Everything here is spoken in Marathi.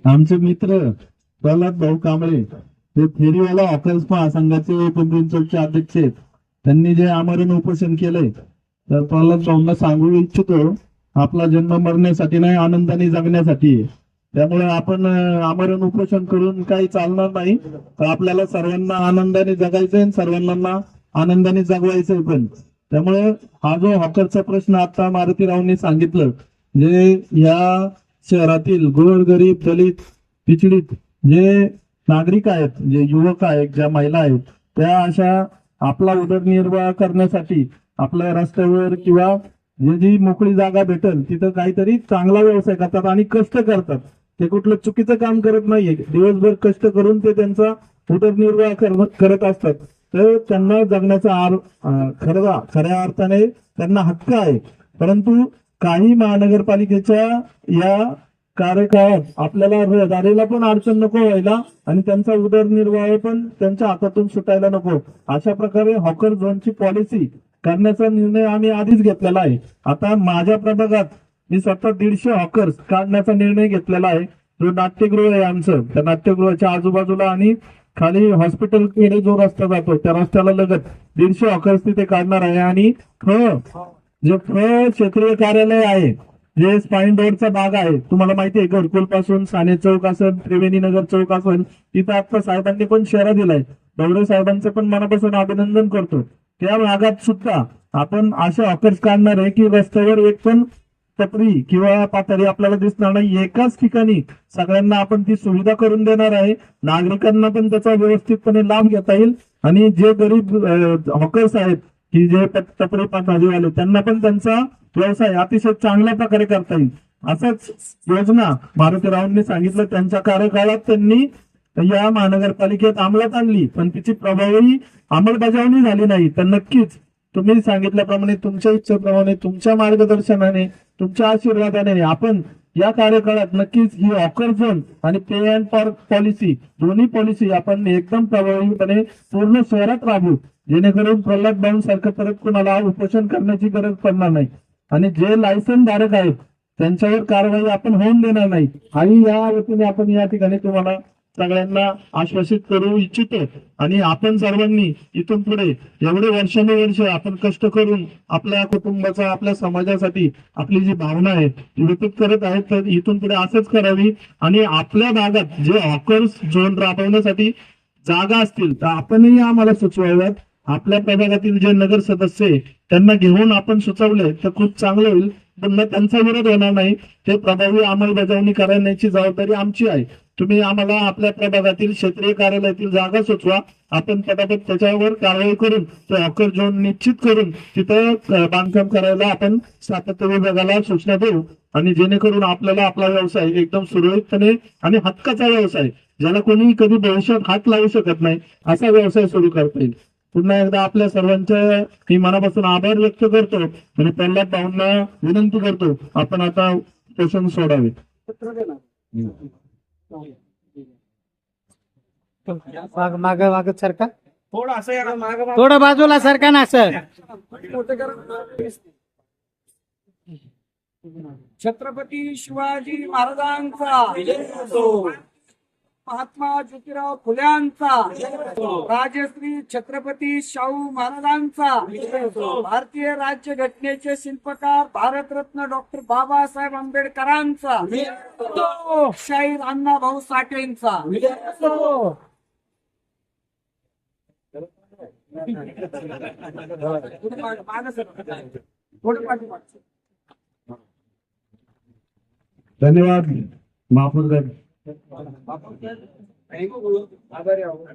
आमचे मित्र प्रल्हाद भाऊ कांबळे ते फेरीवाला हॉकर्स महासंघाचे पिंपरी चौकचे अध्यक्ष आहेत. त्यांनी जे आमरण उपोषण केलंय तर प्रल्हाद भाऊंना सांगू इच्छितो, आपला जन्म मरण्यासाठी नाही, आनंदाने जगण्यासाठी आहे. त्यामुळे आपण आमरण उपोषण करून काही चालणार नाही. तर आपल्याला सर्वांना आनंदाने जगायचंय आणि सर्वांना आनंदाने जगवायचंय पण. त्यामुळे हा जो हॉकरचा प्रश्न आता मारुतीरावांनी सांगितलं, जे या शहरातील गोरगरीब दलित पिछडीत जे नागरिक आहेत, जे युवक आहेत, ज्या महिला आहेत, त्या अशा आपला उदरनिर्वाह करण्यासाठी आपल्या रस्त्यावर किंवा जी मोकळी जागा भेटेल तिथं काहीतरी चांगला व्यवसाय करतात आणि कष्ट करतात. ते कुठलं चुकीचं काम करत नाहीये. दिवसभर कष्ट करून ते त्यांचा उदरनिर्वाह करत असतात. तर त्यांना जगण्याचा खऱ्या अर्थाने त्यांना हक्क आहे. परंतु काही महानगरपालिकेच्या या कार्यकाळात आपल्याला रहदारीला पण अडचण नको व्हायला आणि त्यांचा उदरनिर्वाह पण त्यांच्या हातातून सुटायला नको, अशा प्रकारे हॉकर झोनची पॉलिसी करण्याचा निर्णय आम्ही आधीच घेतलेला आहे. आता माझ्या प्रभागात मी स्वतः 150 हॉकर्स काढण्याचा निर्णय घेतलेला आहे. जो नाट्यगृह आहे आमचं, त्या नाट्यगृहाच्या आजूबाजूला आणि खाली हॉस्पिटल कडे जो रस्ता जातो त्या रस्त्याला लगत 150 हॉकर्स तिथे काढणार आहे. आणि जे क्षेत्रीय कार्यालय आहे, जे स्पाईन रोडचा भाग आहे, तुम्हाला माहिती आहे, घरकुल पासून साने चौक असेल, त्रिवेणी नगर चौक असेल, तिथं आता साहेबांनी पण शेरा दिलाय. दौरे साहेबांचं पण मनापासून अभिनंदन करतो. त्या भागात सुद्धा आपण अशा हॉकर्स काढणार आहे की रस्त्यावर एक पण टपरी किंवा पातळी आपल्याला दिसणार नाही. एकाच ठिकाणी सगळ्यांना आपण ती सुविधा करून देणार आहे. नागरिकांना पण त्याचा व्यवस्थितपणे लाभ घेता येईल आणि जे गरीब हॉकर्स आहेत की जे टपरी भाजीवाले, त्यांना पण त्यांचा व्यवसाय अतिशय चांगल्या प्रकारे करता येईल. असंच योजना मारुतीरावांनी सांगितलं त्यांच्या कार्यकाळात त्यांनी या महानगरपालिकेत अंमलात आणली, पण तिची प्रभावी अंमलबजावणी झाली नाही. तर नक्कीच तुम्ही सांगितल्याप्रमाणे, तुमच्या इच्छेप्रमाणे, तुमच्या मार्गदर्शनाने, तुमच्या आशीर्वादाने आपण या कार्यकाळात नक्कीच ही हॉकर झोन आणि पे अँड पार्क पॉलिसी, दोन्ही पॉलिसी आपण एकदम प्रभावीपणे पूर्ण शहरात राबवू, जेणेकरून प्रल्हाद भाऊंसारखं परत कुणाला उपोषण करण्याची गरज पडणार नाही आणि जे लायसन धारक आहेत त्यांच्यावर कारवाई आपण होऊन देणार नाही. आणि या वतीने आपण या ठिकाणी तुम्हाला सगळ्यांना आश्वासित करू इच्छितो. आणि आपण सर्वांनी इथून पुढे एवढे वर्षानुवर्ष आपण कष्ट करून आपल्या कुटुंबाचा, आपल्या समाजासाठी आपली जी भावना आहे ती व्यक्त करत आहेत, तर इथून पुढे असंच करावी. आणि आपल्या भागात जे हॉकर्स झोन राबवण्यासाठी जागा असतील तर आपणही आम्हाला सुचवाव्यात. आपल्या प्रभागातील जे नगर सदस्य आहे त्यांना घेऊन आपण सुचवले तर खूप चांगलं होईल. पण त्यांचा विरोध होणार नाही. ते प्रभावी अंमलबजावणी करण्याची जबाबदारी आमची आहे. तुम्ही आम्हाला आपल्या प्रभागातील क्षेत्रीय कार्यालयातील जागा सुचवा, आपण पटापट त्याच्यावर कारवाई करून तो हॉकर झोन निश्चित करून तिथं बांधकाम करायला आपण सातत्य विभागाला सूचना देऊ. आणि जेणेकरून आपल्याला आपला व्यवसाय एकदम सुरळीतपणे आणि हक्काचा व्यवसाय, ज्याला कोणी कधी भविष्यात हात लावू शकत नाही, असा व्यवसाय सुरू करता येईल. पुन्हा एकदा आपल्या सर्वांच्या मी मनापासून आभार व्यक्त करतो आणि प्रल्हाद भाऊंना विनंती करतो, आपण आता उपोषण सोडावे. माग माग सरका थोडं बाजूला सरका ना सर. छत्रपती शिवाजी महाराजांचा, महात्मा ज्योतिराव फुल्यांचा, राजश्री छत्रपती शाहू महाराजांचा, भारतीय राज्यघटनेचे शिल्पकार भारतरत्न डॉक्टर बाबासाहेब आंबेडकरांचा, शाहीर अण्णाभाऊ साठेंचा. धन्यवाद महापौर साहेब. आभारी आहोत.